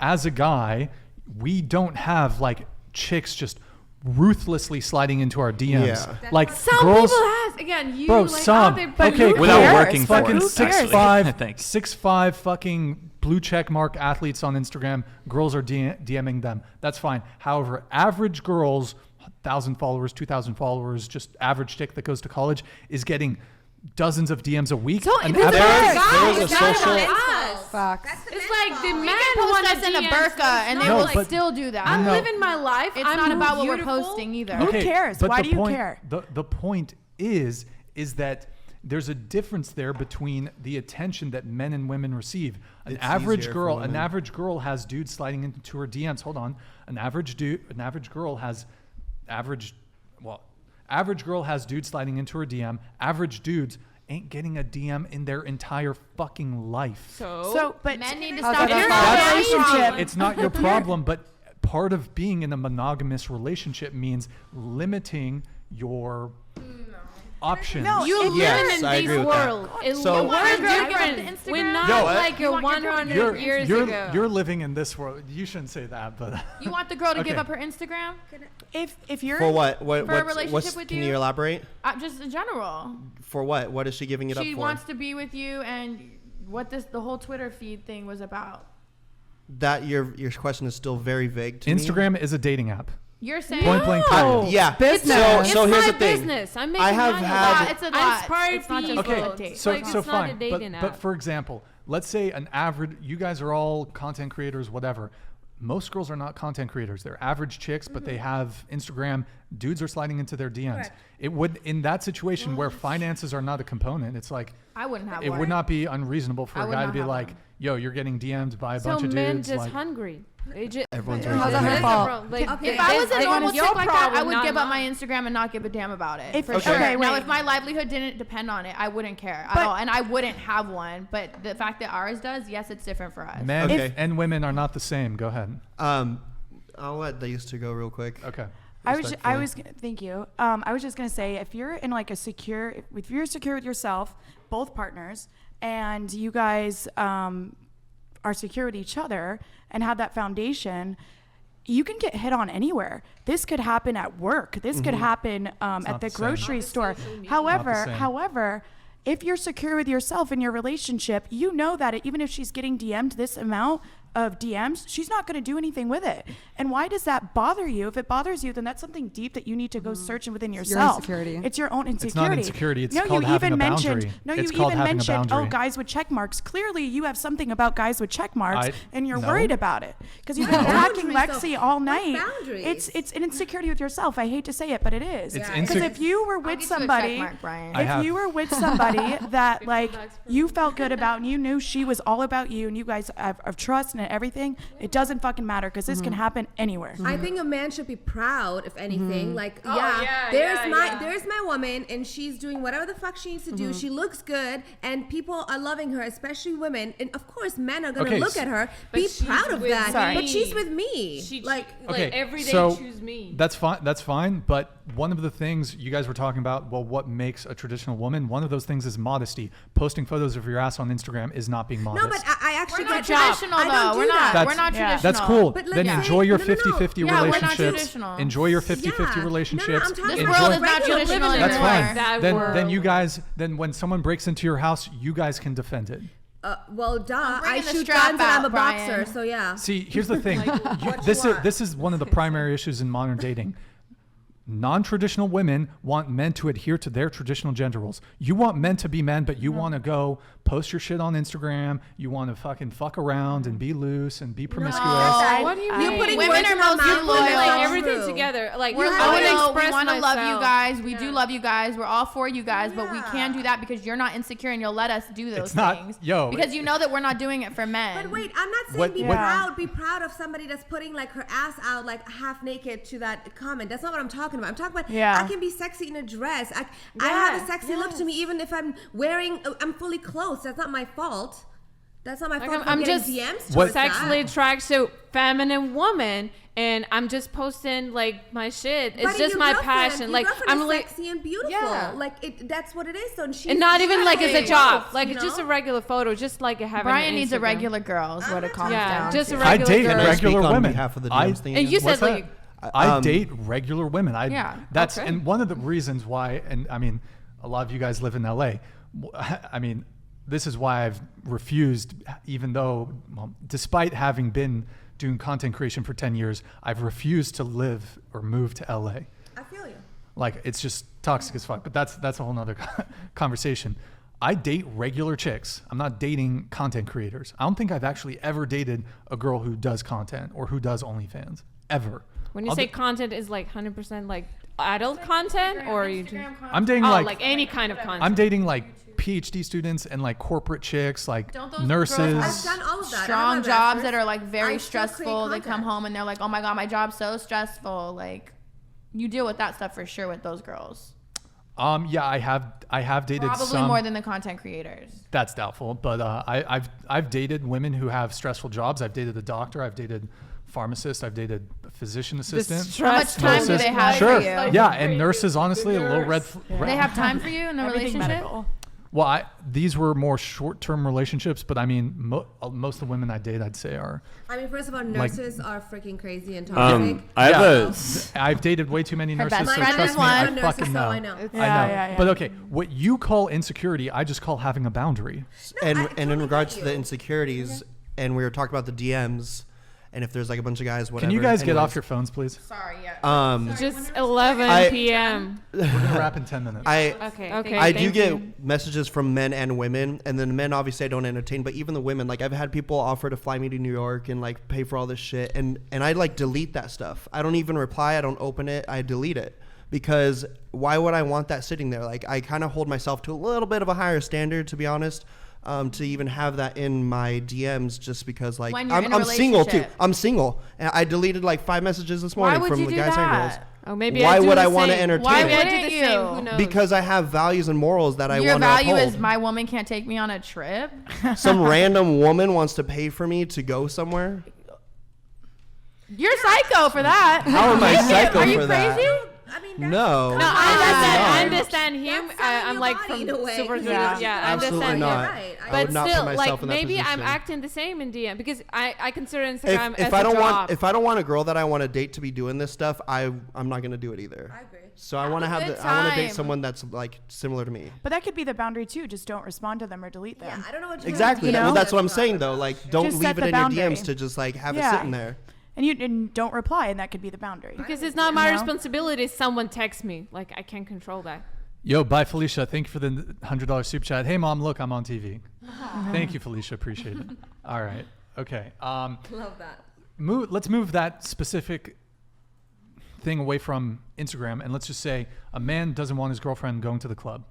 as a guy, we don't have like chicks just ruthlessly sliding into our DMs. Yeah. Like some girls, people has again. You bro, like some okay, without working for fucking it. 6'5" fucking blue check mark athletes on Instagram. Girls are DMing them. That's fine. However, average girls, 1,000 followers, 2,000 followers, just average chick that goes to college is getting dozens of DMs a week. So And there is a social. Facts. It's like the man post want us in a burqa and they No, will but- still do that. I'm No. living my life. It's I'm not about what beautiful. we're posting either. Who cares? but Why the do you point- care? The point is that there's a difference there between the attention that men and women receive. An It's average easier for girl women. has dudes sliding into her DMs. Hold on. Average girl has dudes sliding into her DM. Average dudes ain't getting a DM in their entire fucking life. So, but Men need to Oh, stop that's their a relationship. relationship. It's not your problem, but part of being in a monogamous relationship means limiting your options. No, You live Yes, I in agree this with that. world. So- We're Give up different. the Instagram? We're not Yo, like you a want your 100 years ago. You're living in this world. You shouldn't say that, but You want the girl to give Okay. up her Instagram? if you're For what? For a relationship with Can you? you elaborate? Just in general. For what? What is she giving it up She for? wants to be with you, and what the whole Twitter feed thing was about. That your question is still very vague to me. Instagram is a dating app. You're saying Point blank period. Yeah. Business. So it's here's my the thing. business. I'm making I have money. had- it's a I'm lot. inspired It's not just people. a Okay, date. so Like, so it's not a fine. dating But app. for example, let's say an average. You guys are all content creators, whatever. Most girls are not content creators. They're average chicks, but they have Instagram. Dudes are sliding into their DMs. Correct. It would, in that situation where finances are not a component, it's like I wouldn't have it one. would not be unreasonable for I a would guy to not be have like, one. "Yo, you're getting DM'd by a So bunch of men dudes." just like, hungry. They just, Everyone's That's hungry. How's that her their fault? problem. Like, Okay. If I was a that's normal your chick like that, I problem, would not give up my mine. Instagram and not give a damn about it. For Okay. sure. Okay, Now, wait. if my livelihood didn't depend on it, I wouldn't care at But- all, and I wouldn't have one. But the fact that ours does, yes, it's different for us. men Okay. and women are not the same. Go ahead. I'll let these two go real quick. Okay. Thank you. I was just gonna say, if you're in like if you're secure with yourself, both partners, and you guys are secure with each other and have that foundation, you can get hit on anywhere. This could happen at work. This could happen at not the the same. grocery store. Not the However, same. if you're secure with yourself in your relationship, you know that even if she's getting DM'd this amount of DMs, she's not going to do anything with it. And why does that bother you? If it bothers you, then that's something deep that you need to go search within yourself. insecurity. It's your own insecurity. It's not insecurity. It's no, called you having even a mentioned. boundary. No, It's you called even having a mentioned. Oh, boundary. guys with check marks. Clearly, you have something about guys with check marks, and you're no. worried about it because you've been No. attacking Boundaries, Lexi though. all What night. boundaries? It's an insecurity with yourself. I hate to say it, but it is. It's Because if you were I'll with get you a check somebody, mark, Brian. I have. if you were with somebody that like $50 per you felt good about and you knew she was all about you and you guys have trust and everything, it doesn't fucking matter because this can happen anywhere. I think a man should be proud, if anything. Like, yeah, there's my woman, and she's doing whatever the fuck she needs to do. She looks good, and people are loving her, especially women. And of course, men are gonna Okay, look at her, but be she's proud of with that. Sorry. But she's with me. She like, like every day so choose me. That's fine. That's fine. But one of the things you guys were talking about, well, what makes a traditional woman? One of those things is modesty. Posting photos of your ass on Instagram is not being modest. no, but I actually We're not get traditional I don't though. do We're not. that. We're not Yeah. traditional. That's cool. But Then let's enjoy say- your no, no, no. 50-50 Yeah, we're not relationships. traditional. Enjoy your 50-50 Yeah. relationships. No, no, I'm talking This about world is not regular traditional women. That's anymore. fine. That Then world. you guys, then when someone breaks into your house, you guys can defend it. Well, duh. I bringing the shoot strap guns and I'm out, a Brian. boxer, so yeah. See, here's the thing. This is one of the primary issues in modern dating. Non-traditional women want men to adhere to their traditional gender roles. You want men to be men, but you want to go post your shit on Instagram. You want to fucking fuck around and be loose and be promiscuous. What do you You're mean? putting Women words are in my mostly mouth. loyal. That's like not everything true. together. Like We're I would loyal. express We want to love you myself. guys. We do love you guys. We're all for you guys, but we can't do that because you're not insecure and you'll let us do those It's not- things. yo, Because you know that we're not doing it for men. But wait, I'm not saying What- be what- proud. Be proud of somebody that's putting like her ass out like half naked to that comment. That's not what I'm talking about. I'm talking about Yeah. I can be sexy in a dress. I have a sexy look to me even if I'm I'm fully clothed. That's not my fault. That's not my fault. I'm just DMs What- sexually attracted to feminine woman, and I'm just posting like my shit. It's But just your my girlfriend- passion. your Like girlfriend I'm is like, sexy and beautiful. Yeah. Like that's what it is. So and not even like it's a job. Like you it's just know? a regular photo, just like having. Brian an needs a Instagram. regular girl is what it comes Yeah, down just to. a I regular date girl. Can I speak regular on women. behalf of the I- DMs thing? And you What's said that? like I date regular women. Yeah, That's okay. and one of the reasons why. And I mean, a lot of you guys live in LA. I mean, this is why I've refused, even though, well, despite having been doing content creation for 10 years, I've refused to live or move to LA. I feel you. Like it's just toxic as fuck. But that's a whole nother conversation. I date regular chicks. I'm not dating content creators. I don't think I've actually ever dated a girl who does content or who does OnlyFans ever. when you I'll say da- content is like 100% like adult content, or you just I'm dating like any kind of content. I'm dating like PhD students and like corporate chicks, like Don't those nurses. girls I've done all of that. I strong have my jobs masters. that are like very I still create stressful. They come content. home and they're like, oh my God, my job's so stressful. Like, you deal with that stuff for sure with those girls. Yeah, I have dated Probably some. more than the content creators. That's doubtful, but I've dated women who have stressful jobs. I've dated a doctor. I've dated pharmacist. I've dated a physician assistant. How much time do nurses. they have Sure. for you? Yeah, and nurses, honestly, a little red. They have time for you in the Everything relationship? medical. Well, these were more short-term relationships, but I mean, most of the women I date, I'd say, are. I mean, first of all, nurses are freaking crazy and toxic. I have Yeah, I've dated way too many nurses, best so friend trust is me, I one. fucking So know. I know. I know. Yeah. But okay, what you call insecurity, I just call having a boundary. And I in totally regards get to the you. insecurities, and we were talking about the DMs, and if there's like a bunch of guys, whatever. Can you guys get off anyways, your phones, please? Sorry, yeah. just 11 I- p.m. We're gonna wrap in 10 minutes. Okay. I do thank get you. messages from men and women, and then men obviously I don't entertain, but even the women, like I've had people offer to fly me to New York and like pay for all this shit, and I like delete that stuff. I don't even reply. I don't open it. I delete it because why would I want that sitting there? Like I kind of hold myself to a little bit of a higher standard, to be honest. To even have that in my DMs, just because like When you're in a I'm single too. relationship. I'm single, and I deleted like 5 messages this Why morning would from you do guys and girls. that? Oh, maybe Why I do would the I wanna same. entertain Why it? Maybe I do wouldn't the you? same. Who knows? Because I have values and morals that I Your want to value uphold. is my woman can't take me on a trip. Some random woman wants to pay for me to go somewhere. You're psycho for that. How am I psycho Are you for that? crazy? I mean, No. No, I Absolutely understand him. That's selling I'm your like body from in a way. super Yeah. yeah, I Absolutely understand not. him. Right. I But would not still, put myself like in that maybe I'm position. acting the same in DM because I consider Instagram If as I a don't job. want if I don't want a girl that I want to date to be doing this stuff, I'm not gonna do it either. I agree. So I want to Have a have good I want to date time. someone that's like similar to me. But that could be the boundary too. Just don't respond to them or delete them. Yeah, I don't know what you Exactly. You know? Well, that's what I'm saying though. Like, don't Just leave set it the in your boundary. DMs to just like have it Yeah. sitting there. And don't reply, and that could be the boundary. because it's not my You know? responsibility if someone texts me. Like I can't control that. Yo, bye, Felicia. Thank you for the $100 super chat. Hey, mom, look, I'm on TV. Thank you, Felicia. Appreciate it. All right. Okay. Love that. Let's move that specific thing away from Instagram, and let's just say a man doesn't want his girlfriend going to the club.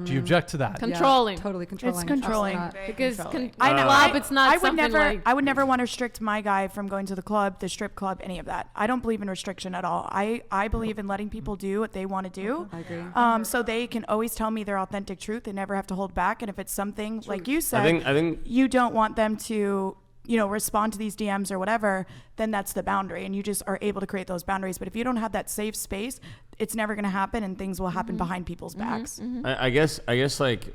Do you object to that? Controlling. Totally controlling. It's controlling. Absolutely not. Because I know. club, it's not I would something never. like. I would never want to restrict my guy from going to the club, the strip club, any of that. I don't believe in restriction at all. I believe in letting people do what they want to do. I agree. So they can always tell me their authentic truth. They never have to hold back. And if it's something like you said, I think you don't want them to, respond to these DMs or whatever, then that's the boundary. And you just are able to create those boundaries. But if you don't have that safe space, it's never going to happen, and things will happen behind people's backs. I guess like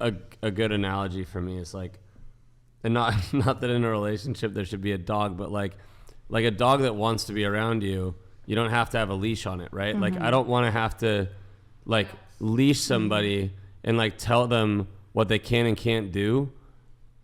a good analogy for me is like, and not that in a relationship there should be a dog, but like a dog that wants to be around you, you don't have to have a leash on it, right? Like I don't want to have to like leash somebody and like tell them what they can and can't do.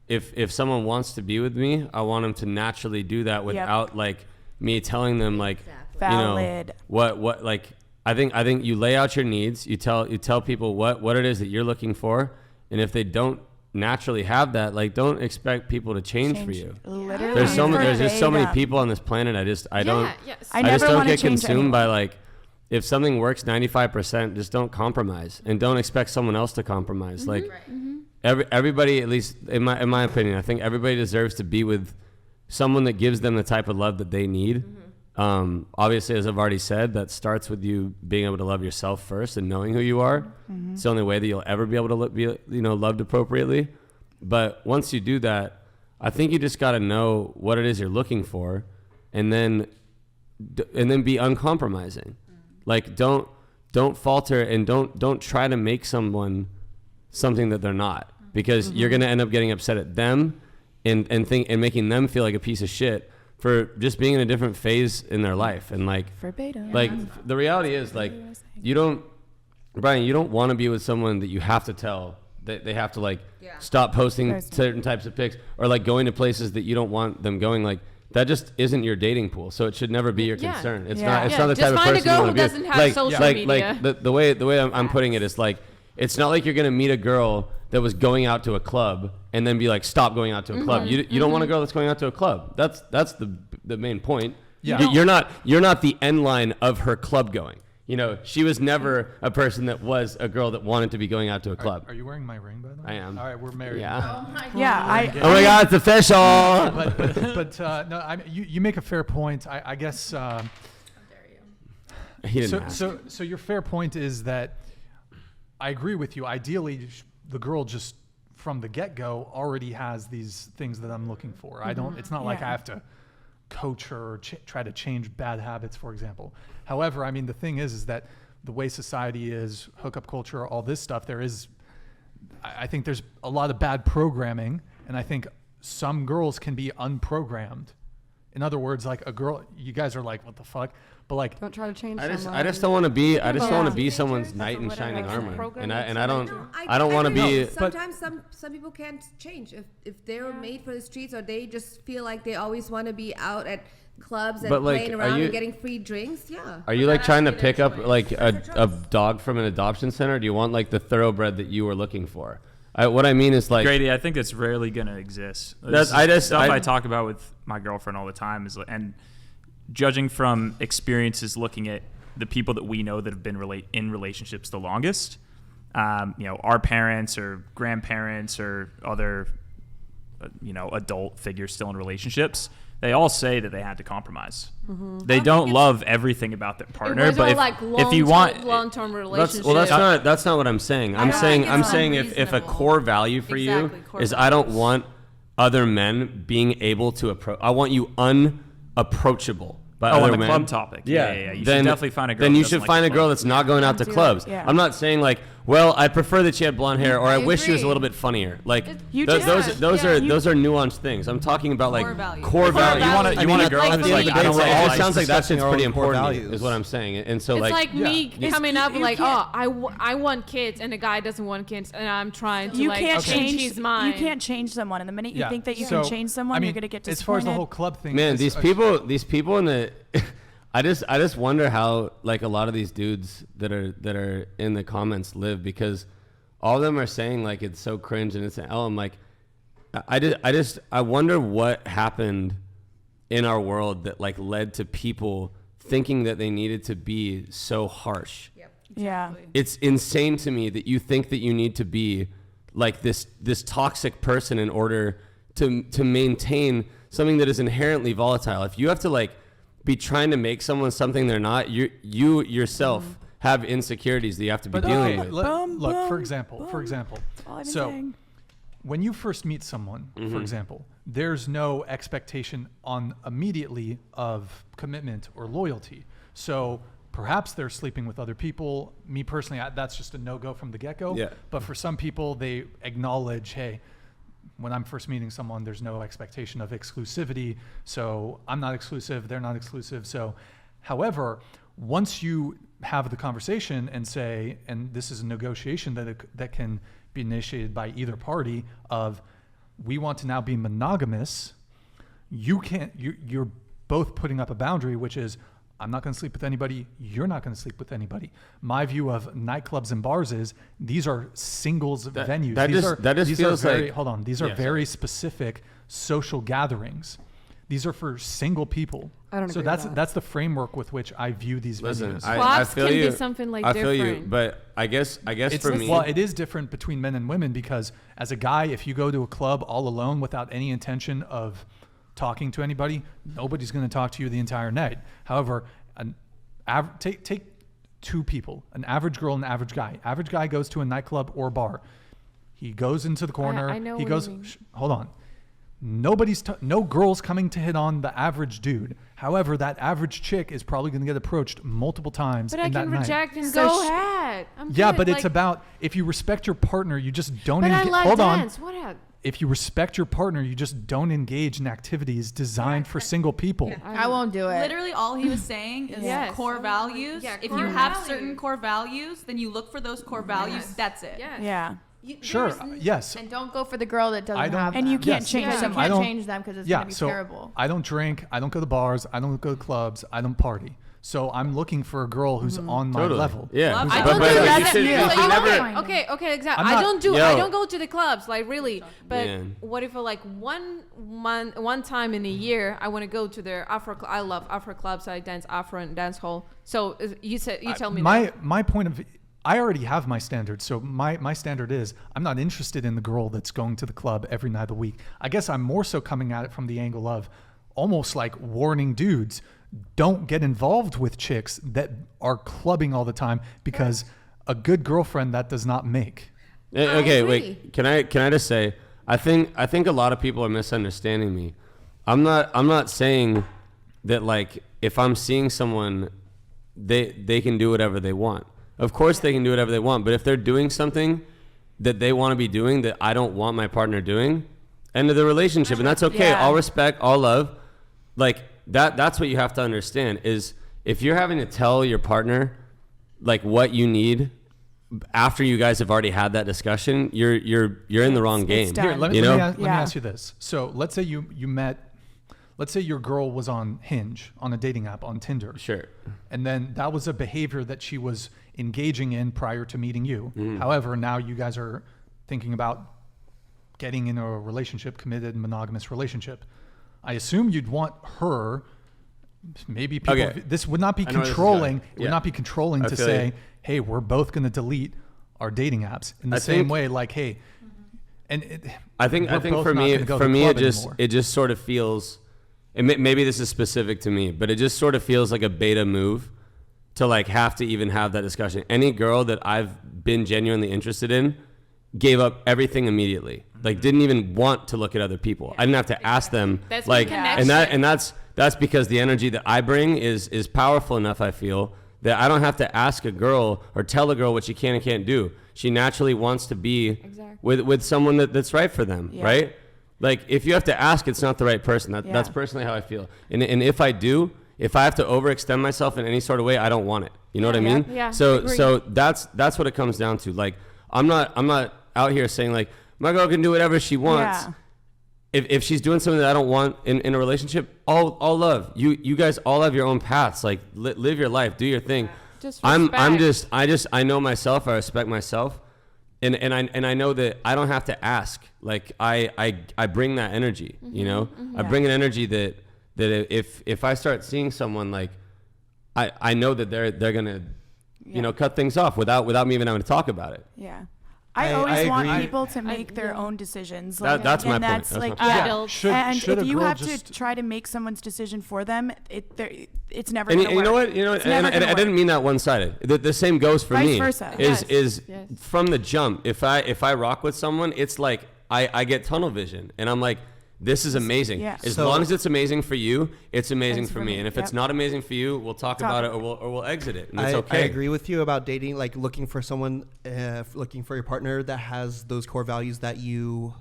If someone wants to be with me, I want them to naturally do that without like me telling them like, Valid. what like I think you lay out your needs, you tell people what it is that you're looking for, and if they don't naturally have that, like don't expect people to change for you. Literally. There's just so many verbatim. people on this planet. I don't Yes. I I just never don't wanna get change consumed anyone. by like, if something works 95%, just don't compromise and don't expect someone else to compromise. Like everybody, at least in my opinion, I think everybody deserves to be with someone that gives them the type of love that they need. Obviously, as I've already said, that starts with you being able to love yourself first and knowing who you are. It's the only way that you'll ever be able to be loved appropriately. But once you do that, I think you just got to know what it is you're looking for, and then be uncompromising. Like don't falter, and don't try to make someone something that they're not, because you're going to end up getting upset at them and making them feel like a piece of shit for just being in a different phase in their life. And like Verbatim. like the reality is, like, Brian, you don't want to be with someone that you have to tell that they have to like stop posting certain types of pics, or like going to places that you don't want them going. Like, that just isn't your dating pool, so it should never be your concern. It's not. It's not the type of person you want to be with. Just find a girl who doesn't have social media. Like the way I'm putting it is like, it's not like you're gonna meet a girl that was going out to a club and then be like, stop going out to a club. You don't want a girl that's going out to a club. That's the main point. Yeah. You're not the end line of her club going. You know, she was never a person that was a girl that wanted to be going out to a club. Are you wearing my ring, by the way? I am. All right, we're married. Yeah. Oh my God. Yeah, Oh my God, it's official. But no, you make a fair point. I guess. How dare you? He didn't ask. So your fair point is that I agree with you. Ideally, the girl just from the get-go already has these things that I'm looking for. I don't. It's not like I have to coach her or try to change bad habits, for example. However, I mean, the thing is that the way society is, hookup culture, all this stuff, I think there's a lot of bad programming, and I think some girls can be unprogrammed. In other words, like a girl, you guys are like, what the fuck? But like, Don't try to change I someone. just don't want to be. I just don't want to be Teenagers, someone's that's knight in whatever shining it's armor, programmed and I don't. No, I don't want to agree. be. Sometimes some people can't change if they're made for the streets, or they just feel like they always want to be out at clubs and But, like, playing are around you- and getting free drinks. Yeah. Are you like trying to That's their pick up choice. like That's a their choice. dog from an adoption center? Or do you want like the thoroughbred that you were looking for? What I mean is like, Grady, I think it's rarely going to exist. That's- This I is just- stuff I- I talk about with my girlfriend all the time is, and judging from experiences, looking at the people that we know that have been in relationships the longest, our parents or grandparents or other, adult figures still in relationships, they all say that they had to compromise. They don't love everything about their partner, was but all like if you want long-term relationship. that's not what I'm saying. I'm don't saying think it's if a unreasonable. core value for Exactly, you core is I don't values. want other men being able to approach. I want you unapproachable by on other the men. club topic. Yeah. You should definitely find a girl Then who you doesn't should like find the a girl clubs. that's not going out to Do it, clubs. yeah. I'm not saying like, well, I prefer that she had blonde hair, or I wish she was a agree. little bit funnier. Like You those just- those yeah, are you- those are nuanced things. I'm talking about like Core values. core values. You want a I mean, girl at who's the end like, of the I day, don't it's really all it like sounds like that discussing shit's our pretty own core important, values. is what I'm saying. And so It's like, like me Yeah. coming up You like, can't- I want kids, and the guy doesn't want kids, and I'm trying to You like can't change his mind. You can't change someone, and the minute you yeah. think that you So, can change someone, I mean, you're gonna get as disappointed. far as the whole club thing. man, is- these people in the I just wonder how like a lot of these dudes that are in the comments live, because all of them are saying like it's so cringe and it's I'm like, I wonder what happened in our world that like led to people thinking that they needed to be so harsh. Yeah. It's insane to me that you think that you need to be like this toxic person in order to maintain something that is inherently volatile. If you have to like be trying to make someone something they're not, you yourself have insecurities that you have to be But dealing okay, with. look, for example, All I've been so saying. when you first meet someone, for example, there's no expectation on immediately of commitment or loyalty. So perhaps they're sleeping with other people. Me personally, that's just a no-go from the get-go. Yeah. But for some people, they acknowledge, hey, when I'm first meeting someone, there's no expectation of exclusivity. So I'm not exclusive, they're not exclusive. So, however, once you have the conversation and say, and this is a negotiation that can be initiated by either party of, we want to now be monogamous, you're both putting up a boundary, which is, I'm not going to sleep with anybody. You're not going to sleep with anybody. My view of nightclubs and bars is these are singles venues. That just feels very, like, hold on. These are Yeah, very specific social gatherings. These are for single people. I don't so agree with that. that's the framework with which I view these Listen, venues. I Clubs feel can be you. something, like, I feel you, different. but I guess It's for me, well, it is different between men and women, because as a guy, if you go to a club all alone without any intention of talking to anybody, nobody's going to talk to you the entire night. However, take two people, an average girl and an average guy. Average guy goes to a nightclub or bar. He goes into the corner. I know he what goes. you mean. Hold on. no girl's coming to hit on the average dude. However, that average chick is probably going to get approached multiple times But in I that can night. reject and So go sh- ahead. I'm Yeah, good. but it's Like, about if you respect your partner, you just don't But I engage. like Hold dance. on. What happened? If you respect your partner, you just don't engage in activities designed for single people. I won't do it. Literally, all he was saying is Yes. core values. Yeah, if core you have values. certain core values, then you look for those core values. That's it. Yes. Yeah. Sure. Yes. And don't go for the girl that doesn't I don't- have And them. you can't Yes. change Because you someone. I can't don't- change them because it's Yeah. gonna be So terrible. I don't drink. I don't go to bars. I don't go to clubs. I don't party. So I'm looking for a girl who's on my Totally. level. Yeah. Love who's it. I on don't my do level. that. you should- Yeah, you should never- Okay, exactly. I'm I not- don't do. Yo. I don't go to the clubs, like really. But Man. what if like one time in a year I want to go to the Afro? I love Afro clubs. I dance Afro and dance hall. So you tell me. My point of I already have my standard. So my standard is I'm not interested in the girl that's going to the club every night of the week. I guess I'm more so coming at it from the angle of almost like warning dudes, don't get involved with chicks that are clubbing all the time because a good girlfriend that does not make. Okay, agree. wait. Can I just say I think a lot of people are misunderstanding me. I'm not saying that like if I'm seeing someone they can do whatever they want. Of course they can do whatever they want, but if they're doing something that they want to be doing that I don't want my partner doing, end of the relationship, and that's okay. Yeah. All respect, all love. Like that's what you have to understand is if you're having to tell your partner like what you need after you guys have already had that discussion, you're in the wrong game. done. Here, let You me know? ask Yeah. you this. So let's say you met, let's say your girl was on Hinge, on a dating app, on Tinder. Sure. And then that was a behavior that she was engaging in prior to meeting you. Mm. However, now you guys are thinking about getting in a relationship, committed monogamous relationship. I assume you'd want her, maybe people, Okay. this would not be I know where this is controlling. going. It would Yeah. not be controlling I to feel say, you. hey, we're both going to delete our dating apps in the I same think- way. Like, hey, and I think we're both for not me gonna go to the it club just anymore. it just sort of feels, and maybe this is specific to me, but it just sort of feels like a beta move to like have to even have that discussion. Any girl that I've been genuinely interested in gave up everything immediately. Like didn't even want to look at other people. I didn't have to ask them. That's like connection. and that's because the energy that I bring is powerful enough, I feel, that I don't have to ask a girl or tell a girl what she can and can't do. She naturally wants to be Exactly. with someone that's right for them, Yeah. right? Like if you have to ask, it's not the right person. Yeah. That's personally how I feel. And if I do, if I have to overextend myself in any sort of way, I don't want it. You know what I mean? Yeah, So agree. so that's what it comes down to. Like I'm not out here saying like my girl can do whatever she wants. Yeah. If she's doing something that I don't want in a relationship, all love. You guys all have your own paths. Like live your life, do your thing. Just I know myself. I respect myself, and I know that I don't have to ask. Like I bring that energy. You know, I bring an energy that if I start seeing someone like I know that they're gonna cut things off without me even having to talk about it. Yeah. I I always want agree. people to make their own decisions. That- that's my and point. that's That's like, my point. yeah. Adults. And Should if a you girl have just- to try to make someone's decision for them, it's never And going to work. you know what? It's never And gonna I didn't work. mean that one-sided. The same goes for Vice me. versa. Is Yes. from the jump. If I rock with someone, it's like I get tunnel vision, and I'm like, this is amazing. Yeah. As So- long as it's amazing for you, it's amazing It's for for me. me, And if yep. it's not amazing for you, we'll talk about it, or we'll exit it, and it's okay. I agree with you about dating, like looking for someone, looking for your partner that has those core values that you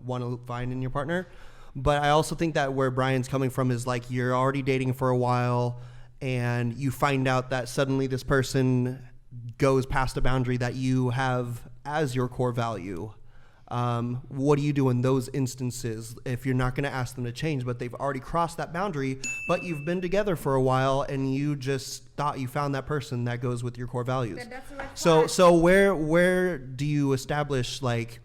want to find in your partner. But I also think that where Brian's coming from is like you're already dating for a while, and you find out that suddenly this person goes past a boundary that you have as your core value. What do you do in those instances if you're not going to ask them to change, but they've already crossed that boundary, but you've been together for a while and you just thought you found that person that goes with your core values? Then that's a red So flag. where do you establish like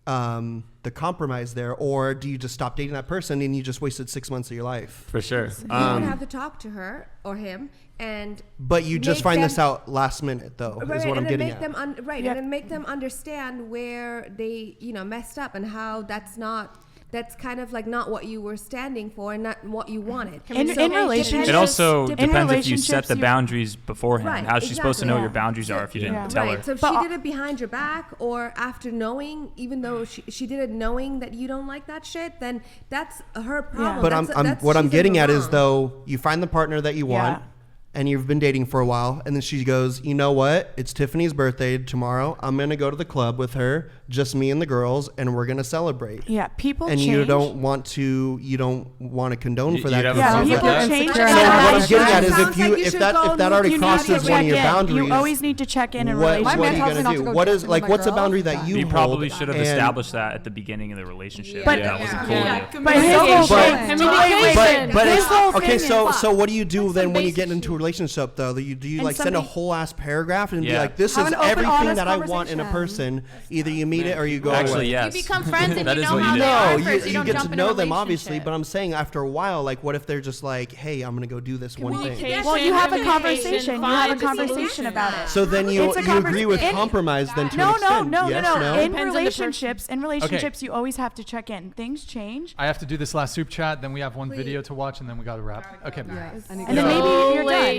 the compromise there, or do you just stop dating that person and you just wasted 6 months of your life? For sure. You would have to talk to her or him, and But you just make find them- this out last minute, though, is what I'm and then getting make at. them Yeah. and then make them understand where they messed up and how that's not that's kind of like not what you were standing for and not what you wanted. In relationships, It also in depends if you set relationships, the you- boundaries beforehand. Right, How's she supposed to know exactly. your boundaries are if you didn't Yeah. tell Right. her? So if But- she did it behind your back or after knowing, even though she did it knowing that you don't like that shit, then that's her problem. But what I'm she's in getting the at is wrong. though, you find the partner that you want. Yeah. And you've been dating for a while, and then she goes, you know what? It's Tiffany's birthday tomorrow. I'm gonna go to the club with her, just me and the girls, and we're gonna celebrate. Yeah, people And change. you don't want to condone for that. You'd have a Yeah, problem with people that? change. So and what I'm relationships- getting at is Sounds like you should go if that already you need crosses to one of check your in. boundaries, You always need to check in what relationships. are you man tells me not gonna to do? go What is dancing with like my what's a girls. boundary that you You probably hold? should have And- established that at the beginning of the relationship. But- that wasn't cool. Yeah. with you. But his whole But- thing, Communication. But his it's, whole okay, thing so is- what do you do then some when you basic get into a relationship though? Do you And like send a somebody- whole ass paragraph and be Yeah. like, this Have is an open, everything honest that I want in a conversation. person? Either you meet it or you go Actually, away. yes. You become friends and That you is know what how you they do. are No, first. you don't get jump to in a know them obviously, relationship. but I'm saying after a while, like what if they're just like, hey, I'm gonna go do this one thing. Well, you have a Communication, conversation. You have a find the conversation solution. about it. So then you It's a agree with convers- compromise then to No, an no, extent. no, Yes, no, no? In Depends on the relationships, you always have to check in. Things change, I have to do this last soup chat. Then we have one video to watch, and then we got to wrap. Okay. and then maybe you're done.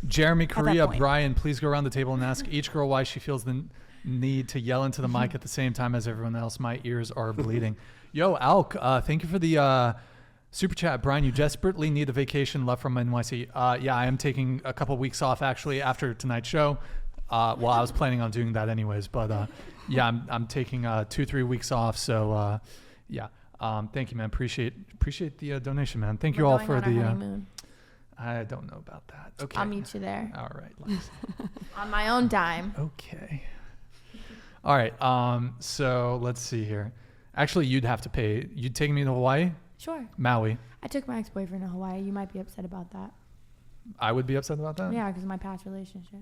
Jeremy, that Korea, point. Brian, please go around the table and ask each girl why she feels the need to yell into the mic at the same time as everyone else. My ears are bleeding. Yo, Alk, thank you for the super chat. Brian, you desperately need a vacation. Love from NYC. Yeah, I am taking a couple weeks off actually after tonight's show. Well, I was planning on doing that anyways, but yeah, I'm taking 2-3 weeks off. So yeah, thank you, man. Appreciate the donation, man. Thank you all for the. honeymoon. I don't know about that. Okay. I'll meet you there All right. Lex. on my own dime. Okay. All right. So let's see here. Actually, you'd have to pay. You'd take me to Hawaii, Sure. Maui. I took my ex-boyfriend to Hawaii. You might be upset about that. I would be upset about that. Yeah, because of my past relationship.